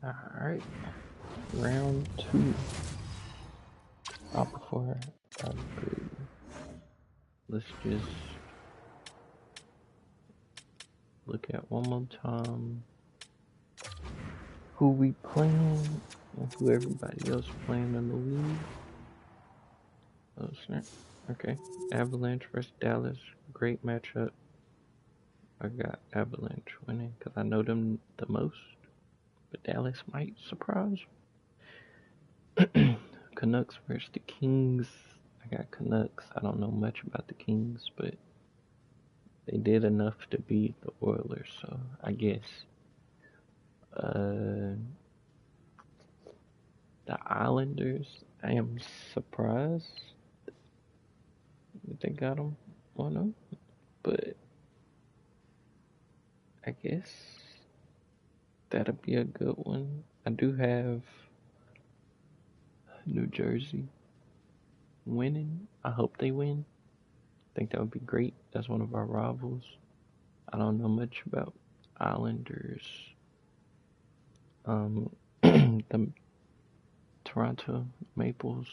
Alright, round 2. Before I go, let's just look at one more time who we playing and who everybody else playing in the league. Oh snap. Okay, Avalanche versus Dallas, great matchup. I got Avalanche winning because I know them the most, but Dallas might surprise. Canucks versus the Kings. I got Canucks. I don't know much about the Kings, but they did enough to beat the Oilers, so I guess. The Islanders, I am surprised that they got them 1-0, but I guess that'll be a good one. I do have New Jersey winning. I hope they win. I think that would be great. That's one of our rivals. I don't know much about Islanders. The Toronto Maples.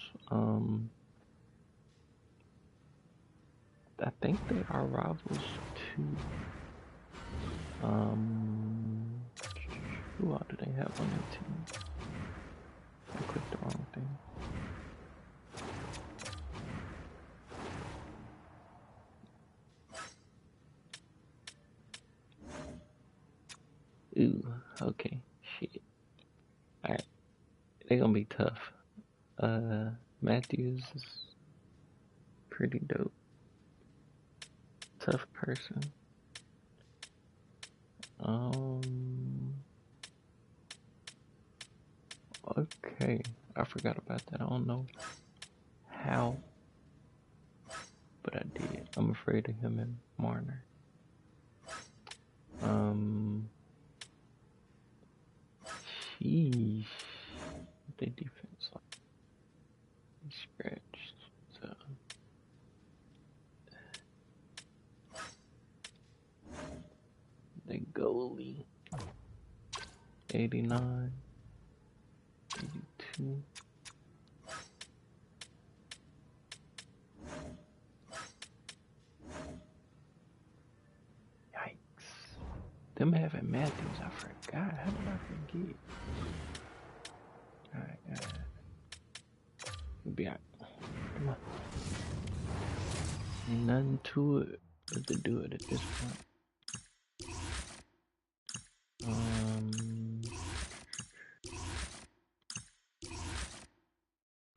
I think they are rivals too. Who all do they have on their team? I clicked the wrong thing. Ooh, okay, shit. Alright, they're gonna be tough. Matthews is pretty dope. Tough person. Okay, I forgot about that. I don't know how, but I did. I'm afraid of him and Marner. Sheesh. The defense like scratched. So the goalie 89, 82. Yikes. Them having Matthews, I forgot. How did I forget? Alright, we'll be out. Come on. Ain't nothing to it but to do it at this point.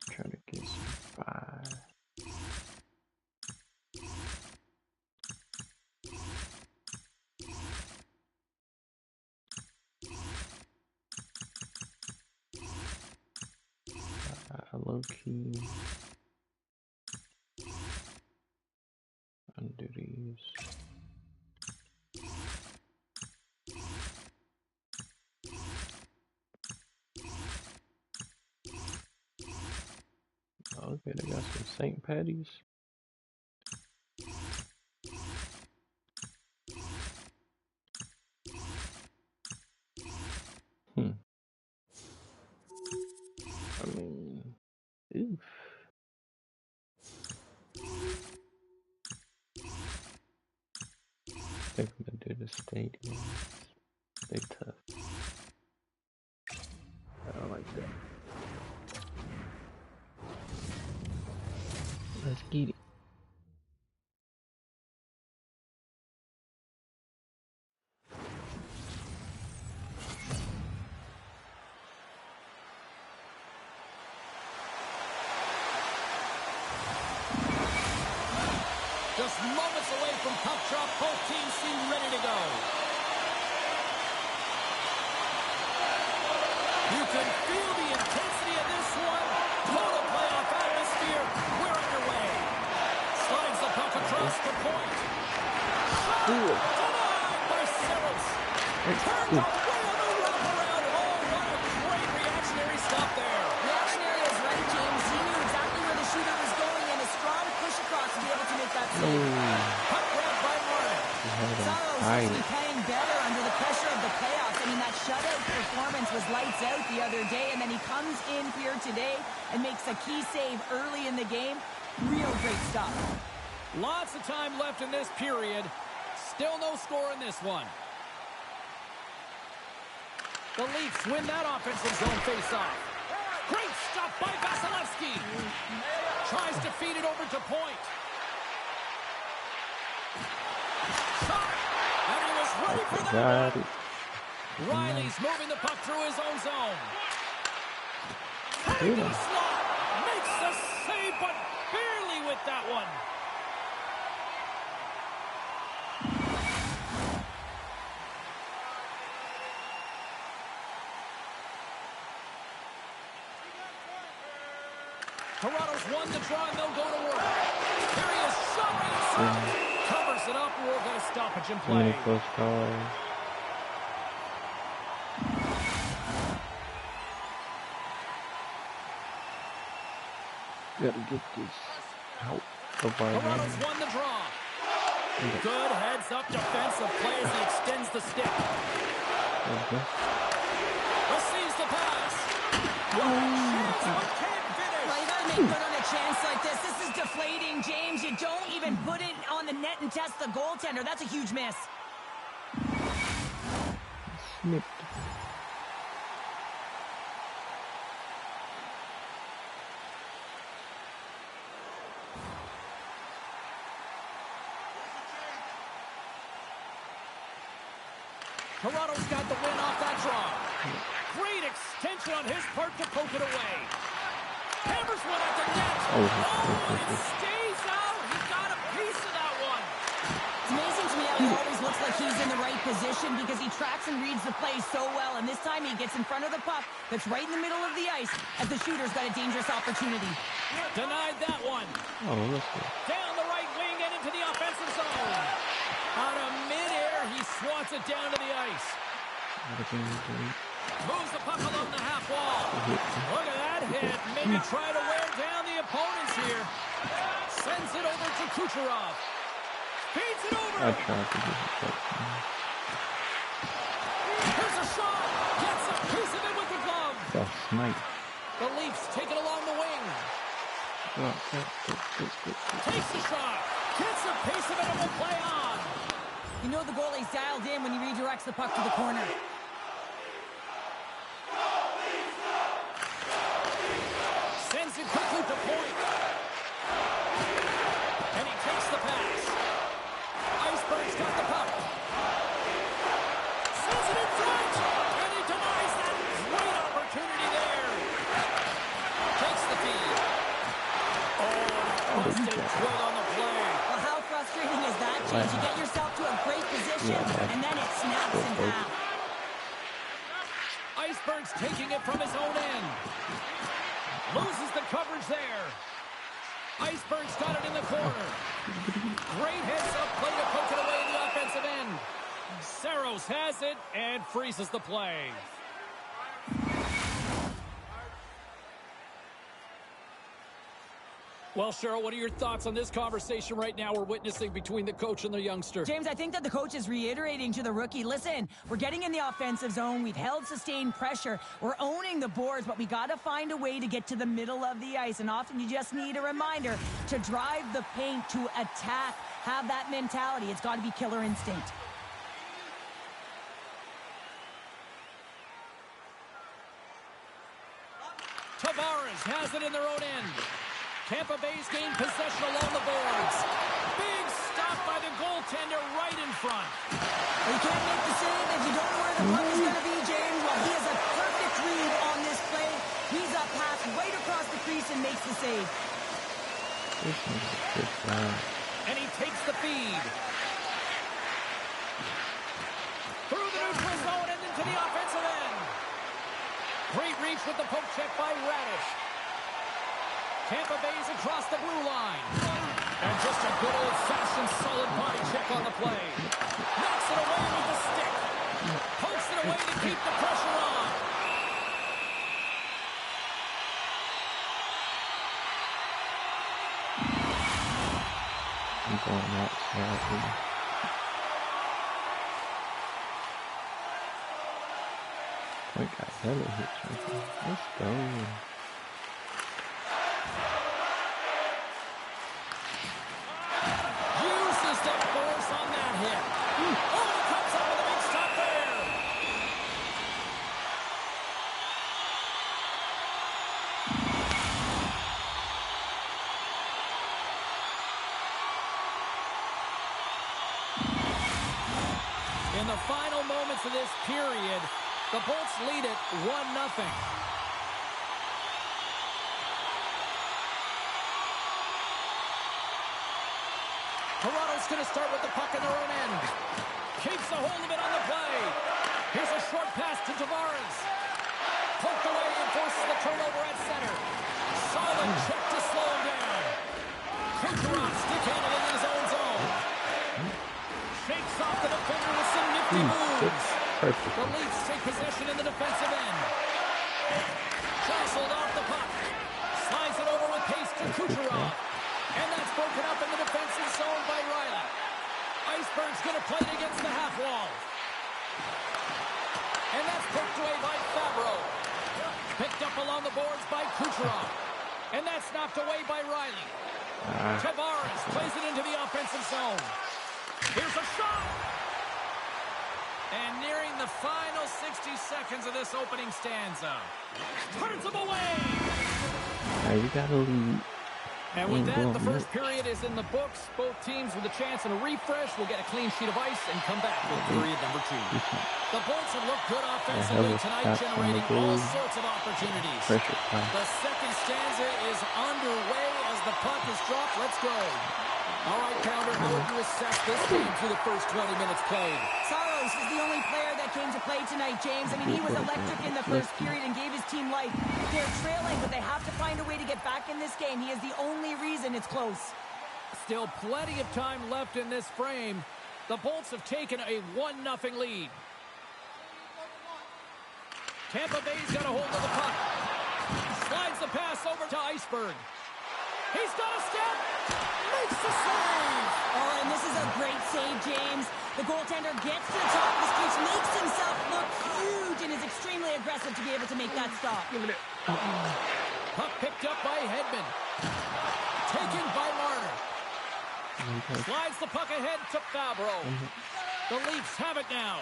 Try to get some 5. Low key. Undo these. Okay, they got some St. Patty's. I mean, oof. I think I'm gonna do the stadium. They tough. I don't like that. Let's get it. Just moments away from puck drop, both teams seem ready to go. You can feel the intensity of this one. Total playoff atmosphere. We're underway. Slides the puck across the point. Denied by Saros. Turned away on the wraparound. Oh, what a great reactionary stop there. Reactionary is right, James. He knew exactly where the shooter was going and a strong push across to be able to make that save. Puck grab by Marner. Saros seems to be playing better under the pressure of the playoffs. I mean, that shutout performance was lights out the other day, and then he comes in here today and makes a key save early in the game. Real great stuff. Lots of time left in this period. Still no score in this one. The Leafs win that offensive zone face-off. Great stuff by Vasilevsky. Tries to feed it over to point. Shot! And he was ready for that one. Riley's moving the puck through his own zone. Taking the slot. Makes the save, but barely with that one. Toronto's won the draw, and they'll go to work. Here he is, shot. Covers it up. We'll get a stoppage in play. Close calls. Gotta get this out of our Toronto's won the draw. Good heads-up defensive play as he extends the stick. Receives the pass. Chance, but can't finish. Well, you gotta make good on a chance like this. This is deflating, James. You don't even put it on the net and test the goaltender. That's a huge miss. Snipped. Toronto's got the win off that draw. Great extension on his part to poke it away. Hammers one at the net. Oh, it stays out. He got a piece of that one. It's amazing to me how he always looks like he's in the right position because he tracks and reads the play so well. And this time he gets in front of the puck that's right in the middle of the ice as the shooter's got a dangerous opportunity. Denied that one. Oh, that's good. Down the right wing and into the offensive zone. Out of midair, he swats it down to the ice. Moves the puck along the half wall. Look at that hit. Maybe try to wear down the opponents here. Sends it over to Kucherov. Feeds it over. I tried to get it back. Here's a shot. Gets a piece of it with the glove. That's nice. The Leafs take it along the wing. Takes the shot. Gets a piece of it and will play on. You know the goalie's dialed in when he redirects the puck to the corner. Sends it quickly to point. And he takes the pass. Iceberg's got the puck. Sends it in front. And he denies that. Great opportunity there. Takes the feed. Oh, busted twig on the play. Well, how frustrating is that, James? You get yourself to a great position, and then it snaps in half. Iceberg's taking it from his own end. Loses the coverage there. Iceberg's got it in the corner. Great heads-up play to poke it away in the offensive end. Saros has it and freezes the play. Well, Cheryl, what are your thoughts on this conversation right now we're witnessing between the coach and the youngster? James, I think that the coach is reiterating to the rookie, listen, we're getting in the offensive zone. We've held sustained pressure. We're owning the boards, but we got to find a way to get to the middle of the ice. And often you just need a reminder to drive the paint, to attack, have that mentality. It's got to be killer instinct. Tavares has it in their own end. Tampa Bay's gained possession along the boards. Big stop by the goaltender right in front. Well, you can't make the save if you don't know where the puck is going to be, James. Well, he has a perfect read on this play. He's up pass right across the crease and makes the save. And he takes the feed. Through the neutral zone and into the offensive end. Great reach with the poke check by Radish. Tampa Bay's across the blue line. And just a good old-fashioned solid body check on the play. Knocks it away with the stick. Pokes it away to keep the pressure on. I'm going outside. We got hella hits right there. Let's go. Uses the force on that hit. Oh, he comes up with a big stop there. In the final moments of this period, the Bolts lead it 1-0. Toronto's going to start with the puck in their own end. Keeps a hold of it on the play. Here's a short pass to Tavares. Poked away and forces the turnover at center. Solid check to slow him down. Kucherov stick-handed in his own zone. Shakes off the defender with some nifty moves. Perfect. The Leafs take possession in the defensive end. Jostled off the puck. Slides it over with pace to Kucherov. And that's broken up in the defensive zone by Riley. Iceberg's going to play it against the half wall. And that's poked away by Fabro. Picked up along the boards by Kucherov. And that's knocked away by Riley. Tavares plays it into the offensive zone. Here's a shot. And nearing the final 60 seconds of this opening stanza. Turns him away. Now you gotta lead. And with that, the first period is in the books. Both teams with a chance and a refresh will get a clean sheet of ice and come back with period number 2. The Bolts have looked good offensively tonight, generating all sorts of opportunities. The second stanza is underway as the puck is dropped. Let's go. All right, Pounder, how would you assess this game through the first 20 minutes played? Saros is the only player that came to play tonight, James. I mean, he was electric in the first period and gave his team life. They're trailing, but they have to find a way to get back in this game. He is the only reason it's close. Still plenty of time left in this frame. The Bolts have taken a 1-0 lead. Tampa Bay's got a hold of the puck. Slides the pass over to Iceberg. He's got a step. Makes the save. Oh, and this is a great save, James. The goaltender gets to the top of his crease, makes himself look huge, and is extremely aggressive to be able to make that stop. Puck picked up by Hedman. Taken by Marner. Slides the puck ahead to Fabro. The Leafs have it now.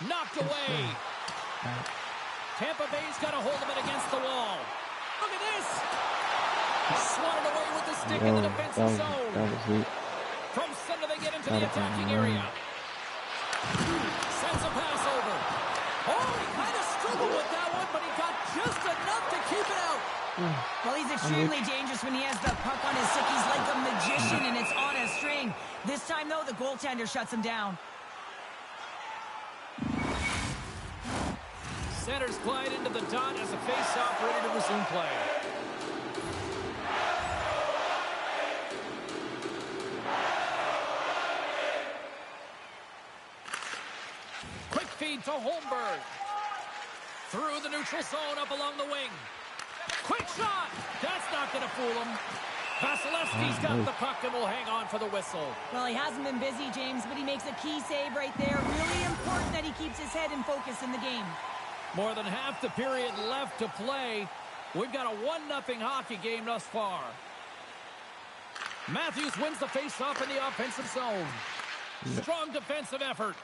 Knocked away. Tampa Bay's got a hold of it against the wall. Look at this. Swatted away with the stick in the defensive zone. From center they get into the attacking area. Sends a pass over. Oh, he kind of struggled with that one, but he got just enough to keep it out. Well, he's extremely dangerous when he has the puck on his stick. He's like a magician, and it's on a string. This time, though, the goaltender shuts him down. Centers glide into the dot as a face-off ready to resume play. Quick feed to Holmberg. Through the neutral zone up along the wing. Quick shot! That's not going to fool him. Vasilevsky's got the puck and will hang on for the whistle. Well, he hasn't been busy, James, but he makes a key save right there. Really important that he keeps his head in focus in the game. More than half the period left to play. We've got a 1-0 hockey game thus far. Matthews wins the face-off in the offensive zone. Strong defensive effort.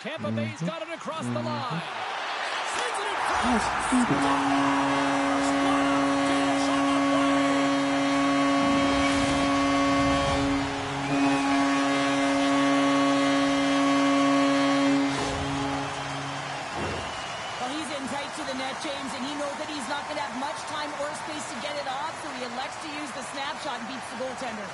Tampa Bay's got it across the line. Sends it in front. James, and he knows that he's not going to have much time or space to get it off, so he elects to use the snapshot and beats the goaltender.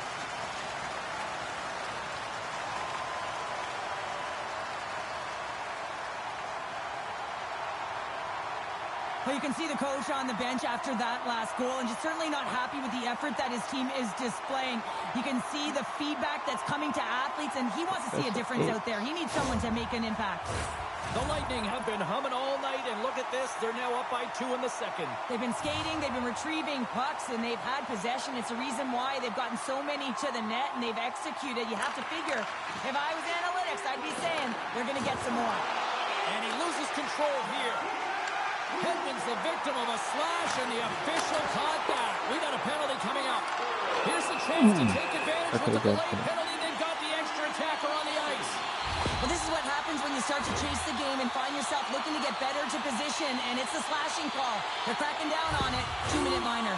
Well, you can see the coach on the bench after that last goal, and just certainly not happy with the effort that his team is displaying. You can see the feedback that's coming to athletes, and he wants to see a difference out there. He needs someone to make an impact. The Lightning have been humming all night, and look at this. They're now up by 2 in the second. They've been skating, they've been retrieving pucks, and they've had possession. It's a reason why they've gotten so many to the net, and they've executed. You have to figure, if I was analytics, I'd be saying they're going to get some more. And he loses control here. Hedman's the victim of a slash, and the official caught that. We got a penalty coming up. Here's the chance to take advantage with the delayed penalty. They've got the extra attacker on the ice. Well, this is what happens when you start to chase the game and find yourself looking to get better to position, and it's the slashing call. They're cracking down on it. 2-minute minor.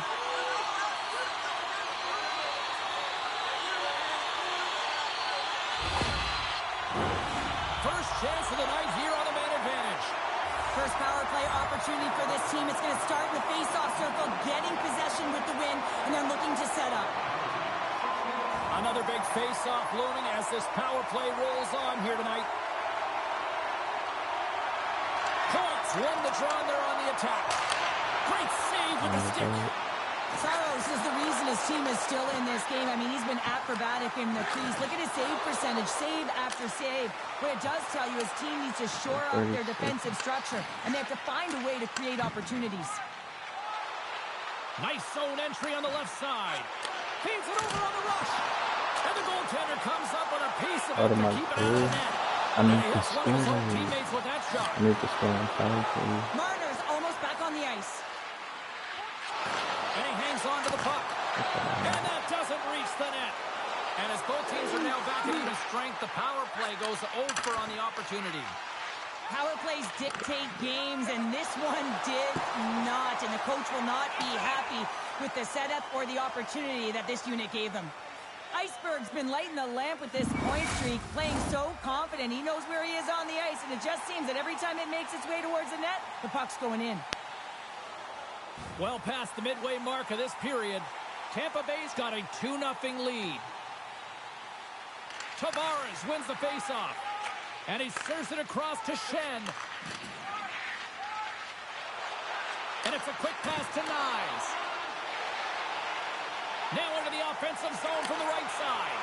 First chance of the night here on the man advantage. First power play opportunity for this team. It's going to start with face-off circle, getting possession with the win, and then looking to set up. Another big face-off looming as this power play rolls on here tonight. Points won the draw, and they're on the attack. Great save with the stick. Saros is the reason his team is still in this game. I mean, he's been acrobatic in the crease. Look at his save percentage, save after save. What it does tell you is his team needs to shore up their defensive structure, and they have to find a way to create opportunities. Nice zone entry on the left side. Feeds it over on the rush. And the goaltender comes up with a piece of it to keep it out of the net. I need to score. I need to score on power play. Marner's almost back on the ice. And he hangs on to the puck. And that doesn't reach the net. And as both teams are now back at even strength, the power play goes over on the opportunity. Power plays dictate games, and this one did not. And the coach will not be happy with the setup or the opportunity that this unit gave them. Iceberg's been lighting the lamp with this point streak, playing so confident. He knows where he is on the ice, and it just seems that every time it makes its way towards the net, the puck's going in. Well past the midway mark of this period, Tampa Bay's got a 2-0 lead. Tavares wins the faceoff, and he serves it across to Shen. And it's a quick pass to Nyes. Now into the offensive zone from the right side.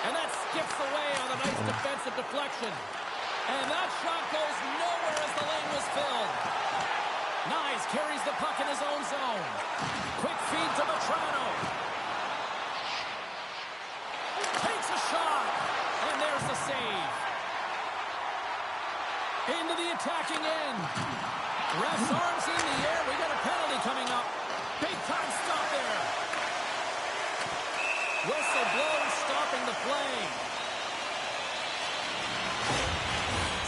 And that skips away on a nice defensive deflection. And that shot goes nowhere as the lane was filled. Nyes carries the puck in his own zone. Quick feed to Vetrano. Takes a shot. And there's the save. Into the attacking end. Ref's arms in the air. We got a penalty coming up. Big time stop there. Whistle blows, stopping the play.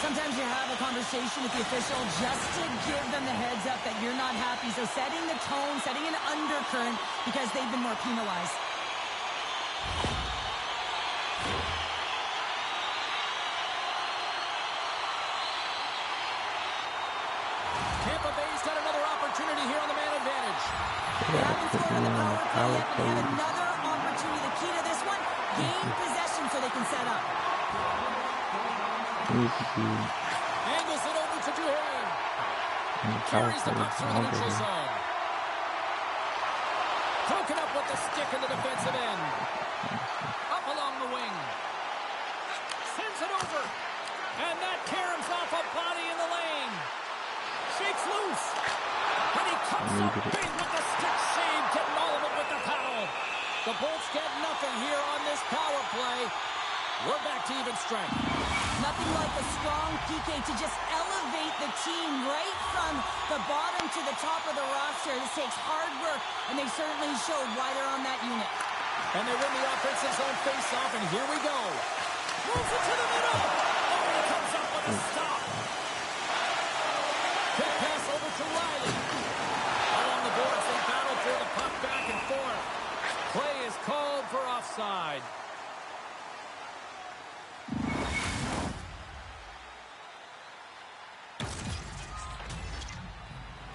Sometimes you have a conversation with the official just to give them the heads up that you're not happy. So setting the tone, setting an undercurrent because they've been more penalized. Tampa Bay's got another opportunity here on the man advantage. They haven't scored on the power play yet, but they have another opportunity. The key to this one, gain possession so they can set up. Angles it over to Duhane. Carries the puck through the neutral zone. Broken up with the stick in the defensive end. Up along the wing. Sends it over. And that caroms off a body in the lane. Shakes loose. And he comes up big with the stick save, getting all of it with the paddle. The Bolts get nothing here on this power play. We're back to even strength. Nothing like a strong PK to just elevate the team right from the bottom to the top of the roster. This takes hard work, and they certainly showed why they're on that unit. And they win the offensive zone face-off, and here we go. Moves it to the middle. Oh, and it comes up with a stop. Quick pass over to Riley. Along the boards, they battle for the puck back and forth. Play is called for offside.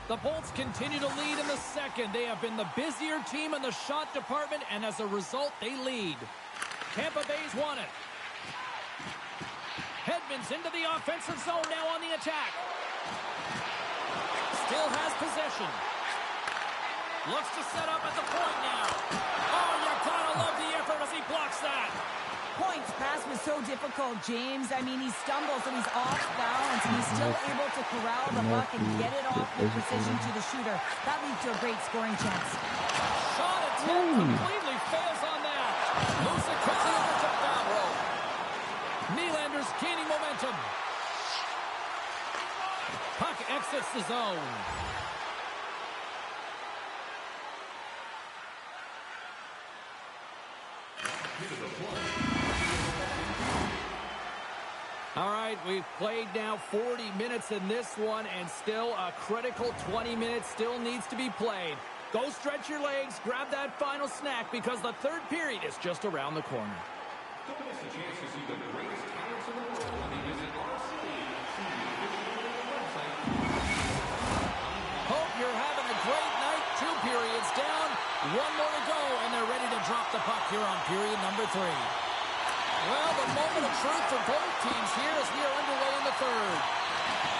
The Bolts continue to lead in the second. They have been the busier team in the shot department, and as a result, they lead. Tampa Bay's won it. Hedman's into the offensive zone now on the attack. Still has possession. Looks to set up at the point now. Oh, you gotta love the effort as he blocks that. Point's pass was so difficult, James. I mean, he stumbles and he's off balance, and he's still able to corral the puck and get it off with precision to the shooter. That leads to a great scoring chance. Shot attempt completely fails on that. Moves it quickly over to foul row. Nylander's gaining momentum. exits the zone. All right, we've played now 40 minutes in this one, and still a critical 20 minutes still needs to be played. Go stretch your legs, grab that final snack, because the third period is just around the corner. Don't miss a chance to see the greatest talents in the world when they visit our city. Hope you're having a great night. 2 periods down, 1 more to go, and they're ready to drop the puck here on period number 3. Well, the moment of truth for both teams here as we are underway in the third.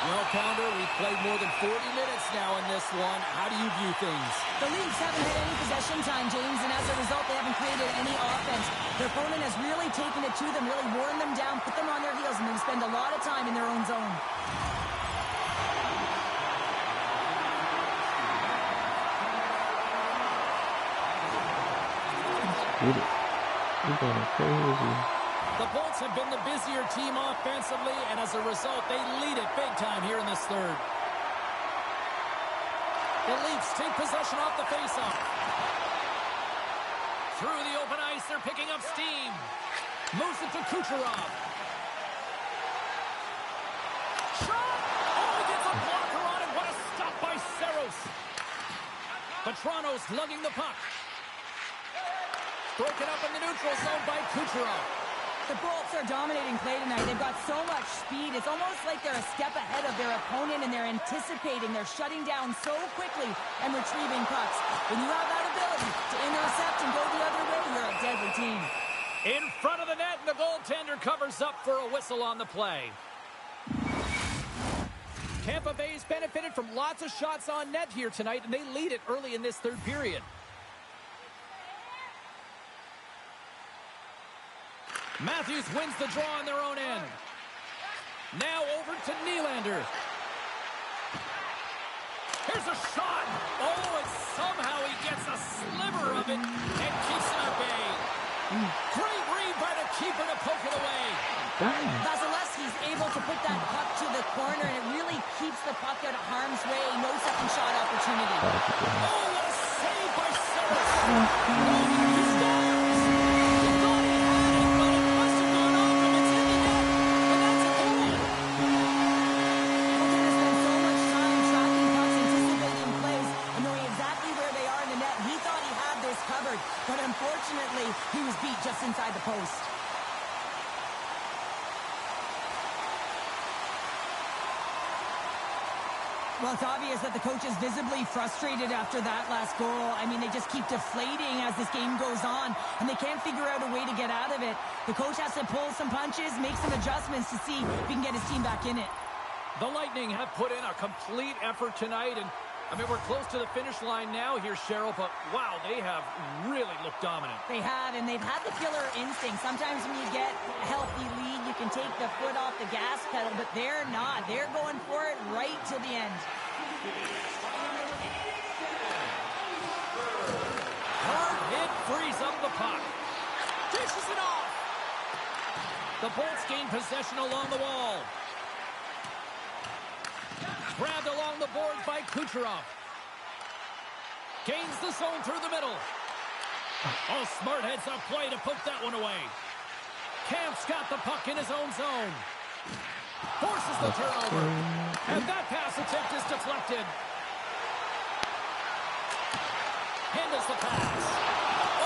Well, Pounder, we've played more than 40 minutes now in this one. How do you view things? The Leafs haven't had any possession time, James, and as a result, they haven't created any offense. Their opponent has really taken it to them, really worn them down, put them on their heels, and they spend a lot of time in their own zone. Get it. You're going crazy. The Bolts have been the busier team offensively, and as a result, they lead it big time here in this third. The Leafs take possession off the faceoff. Through the open ice, they're picking up steam. Moves it to Kucherov. Shot! Oh, he gets a blocker on it. What a stop by Saros. Petranos lugging the puck. Broken up in the neutral zone by Kucherov. The Bolts are dominating play tonight. They've got so much speed. It's almost like they're a step ahead of their opponent, and they're anticipating. They're shutting down so quickly and retrieving pucks. When you have that ability to intercept and go the other way, you're a deadly team. In front of the net, and the goaltender covers up for a whistle on the play. Tampa Bay's benefited from lots of shots on net here tonight, and they lead it early in this third period. Matthews wins the draw on their own end. Now over to Nylander. Here's a shot. Oh, and somehow he gets a sliver of it and keeps it at bay. Great read by the keeper to poke it away. Vasilevsky's able to put that puck to the corner, and it really keeps the puck out of harm's way. No second shot opportunity. Oh, what a save by Saros. He scores. But unfortunately, he was beat just inside the post. Well, it's obvious that the coach is visibly frustrated after that last goal. I mean, they just keep deflating as this game goes on, and they can't figure out a way to get out of it. The coach has to pull some punches, make some adjustments to see if he can get his team back in it. The Lightning have put in a complete effort tonight, and I mean, we're close to the finish line now here, Cheryl, but wow, they have really looked dominant. They have, and they've had the killer instinct. Sometimes when you get a healthy lead, you can take the foot off the gas pedal, but they're not. They're going for it right till the end. Hard hit frees up the puck. Dishes it off. The Bolts gain possession along the wall. Grabbed along the boards by Kucherov. Gains the zone through the middle. Oh, smart heads-up play to poke that one away. Camp's got the puck in his own zone. Forces the turnover. And that pass attempt is deflected. Handles the pass.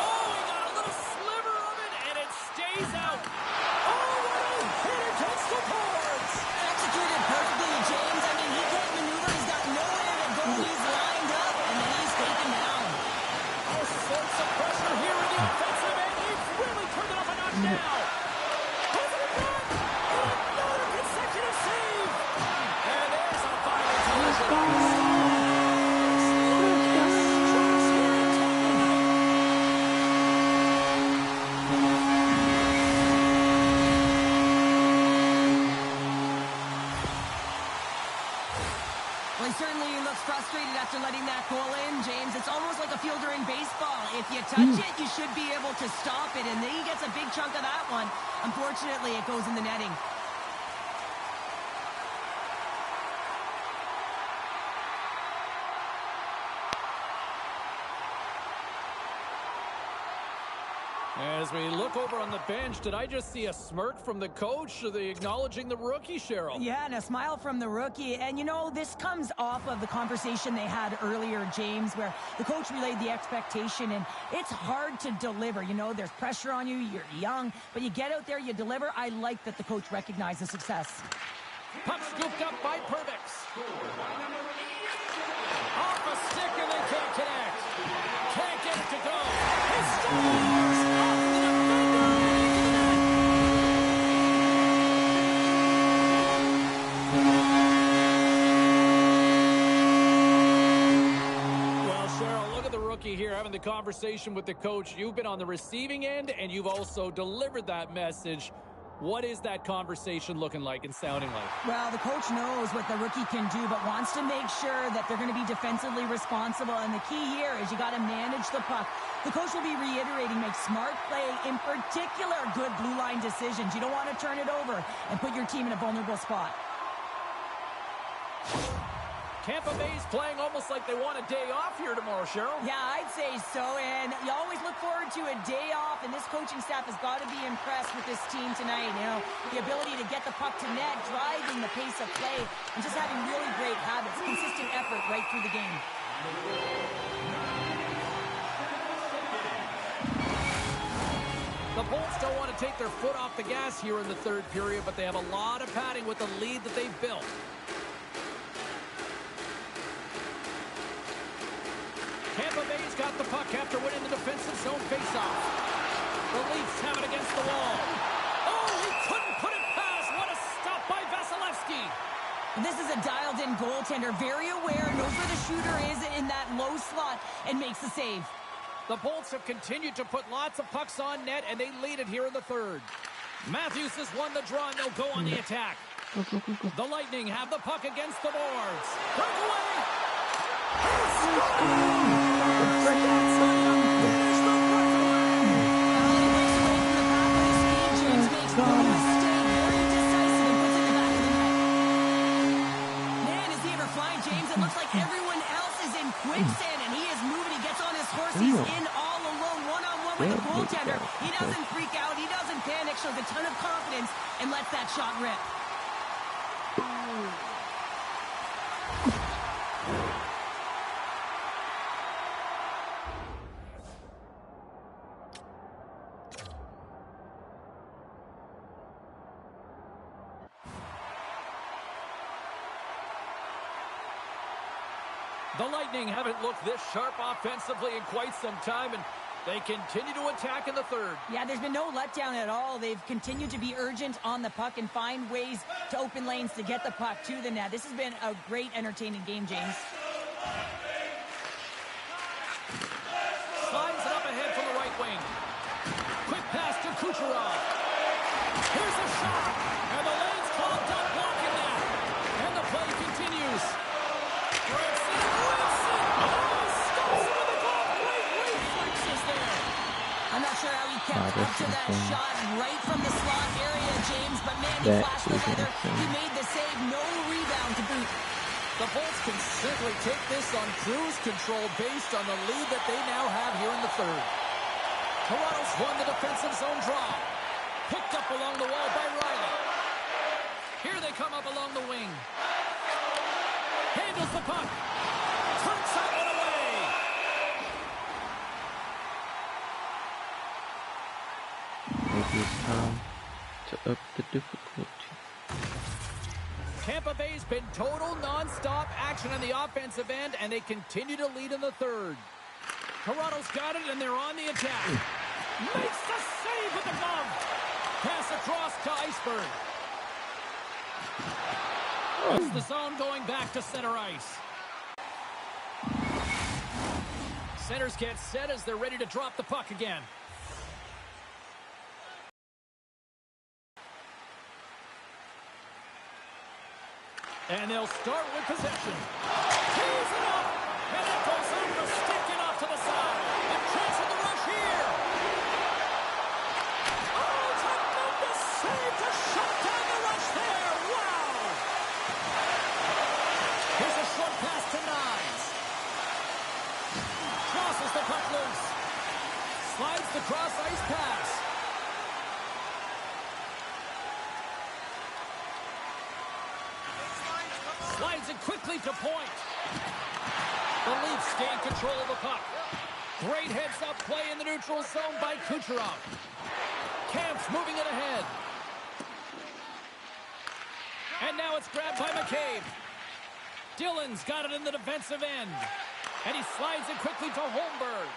Oh, he got a little sliver of it, and it stays out. Oh, what a hit against the boards. Executed perfectly, James. I mean, he can't maneuver. He's got nowhere to go. He's lined up, and then he's taken down. All sorts of pressure here in the offensive end. He's really turned it up a notch now. Over the net. And another consecutive save. And there's a final collision. Frustrated after letting that goal in, James. It's almost like a fielder in baseball. If you touch it, you should be able to stop it, and then he gets a big chunk of that one. Unfortunately, it goes in the netting. As we look over on the bench, did I just see a smirk from the coach? Are they acknowledging the rookie, Cheryl? Yeah, and a smile from the rookie. And, you know, this comes off of the conversation they had earlier, James, where the coach relayed the expectation, and it's hard to deliver. You know, there's pressure on you, you're young, but you get out there, you deliver. I like that the coach recognized the success. Puck scooped up by Perbix. Off a stick, and they can't connect. Can't get it to go. He scores! Off the defender into the net. Well, Cheryl, look at the rookie here having the conversation with the coach. You've been on the receiving end, and you've also delivered that message. What is that conversation looking like and sounding like? Well, the coach knows what the rookie can do, but wants to make sure that they're going to be defensively responsible. And the key here is you got to manage the puck. The coach will be reiterating, make smart play, in particular, good blue line decisions. You don't want to turn it over and put your team in a vulnerable spot. Tampa Bay's playing almost like they want a day off here tomorrow, Cheryl. Yeah, I'd say so, and you always look forward to a day off, and this coaching staff has got to be impressed with this team tonight. You know, the ability to get the puck to net, driving the pace of play, and just having really great habits, consistent effort right through the game. The Bolts don't want to take their foot off the gas here in the third period, but they have a lot of padding with the lead that they've built. Tampa Bay's got the puck after winning the defensive zone faceoff. The Leafs have it against the wall. Oh, he couldn't put it past. What a stop by Vasilevsky. This is a dialed-in goaltender, very aware, knows where the shooter is in that low slot, and makes the save. The Bolts have continued to put lots of pucks on net, and they lead it here in the third. Matthews has won the draw, and they'll go on the attack. The Lightning have the puck against the boards. Breakaway! Quicksand, and he is moving. He gets on his horse. He's in all alone, one-on-one with the goaltender. He doesn't freak out. He doesn't panic. Shows a ton of confidence and lets that shot rip. The Lightning haven't looked this sharp offensively in quite some time, and they continue to attack in the third. Yeah, there's been no letdown at all. They've continued to be urgent on the puck and find ways to open lanes to get the puck to the net. This has been a great, entertaining game, James. Slides it up ahead from the right wing. Quick pass to Kucherov. Here's a shot, and the lane's clogged up, blocking that. And the play continues. I'm not sure how he kept up to that shot right from the slot area, James, but man, he flashed the leather. He made the save, no rebound to boot. The Bolts can certainly take this on cruise control based on the lead that they now have here in the third. Toronto's won the defensive zone draw. Picked up along the wall by Riley. Here they come up along the wing. Handles the puck. Turns that one away. Maybe it's time to up the difficulty. Tampa Bay's been total non-stop action on the offensive end, and they continue to lead in the third. Toronto's got it, and they're on the attack. Makes the save with the glove. Pass across to Iceberg. It's the zone going back to center ice. Centers get set as they're ready to drop the puck again. And they'll start with possession. Tees it up, and it goes off the stick and off to the side. And chance in the rush here. Oh, tremendous save to shut down the rush there. Wow. Here's a short pass to Nines. Crosses the puck loose. Slides Gets the cross-ice pass. Slides it quickly to point. The Leafs gain control of the puck. Great heads-up play in the neutral zone by Kucherov. Kamp's moving it ahead. And now it's grabbed by McCabe. Dillon's got it in the defensive end. And he slides it quickly to Holmberg.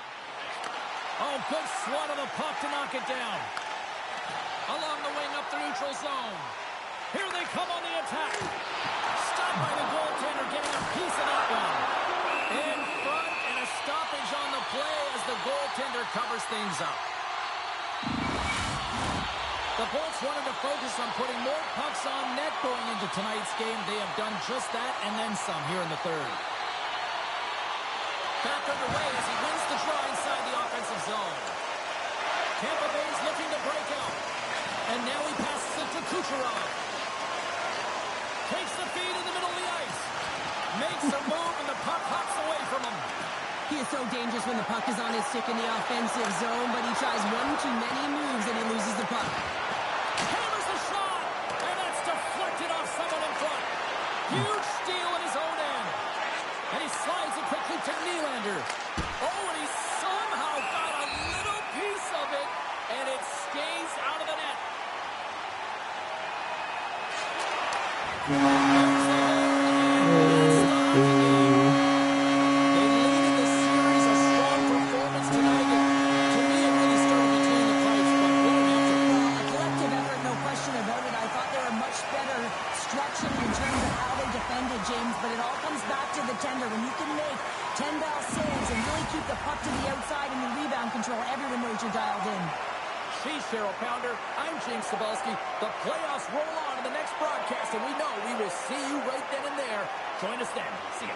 Oh, good swat of the puck to knock it down. Along the wing up the neutral zone. Here they come on the attack. Stopped by the goaltender, getting a piece of that one. In front, and a stoppage on the play as the goaltender covers things up. The Bolts wanted to focus on putting more pucks on net going into tonight's game. They have done just that and then some here in the third. Back underway as he wins the draw inside the offensive zone. Tampa Bay's looking to break out. And now he passes it to Kucherov. Takes the feed in the middle of the ice. Makes a move and the puck hops away from him. He is so dangerous when the puck is on his stick in the offensive zone, but he tries one too many moves and he loses the puck. Hammers the shot, and that's deflected off someone in front. Huge steal in his own end. And he slides it quickly to Nylander. Oh, and he somehow got a little piece of it, and it stays out of the net. James, but it all comes back to the tender. When you can make 10 ball saves and really keep the puck to the outside and your rebound control, everyone knows you're dialed in. She's Cheryl Pounder. I'm James Cebulski. The playoffs roll on in the next broadcast, and we know we will see you right then and there. Join us then. See ya.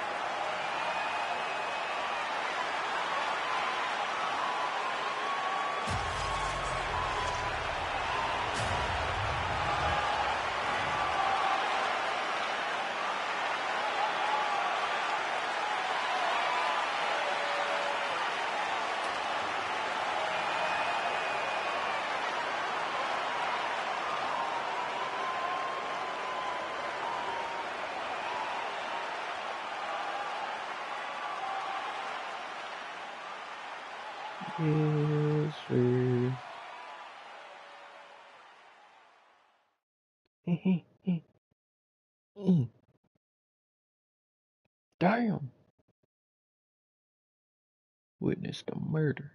Yes, sir. Damn. Witnessed a murder.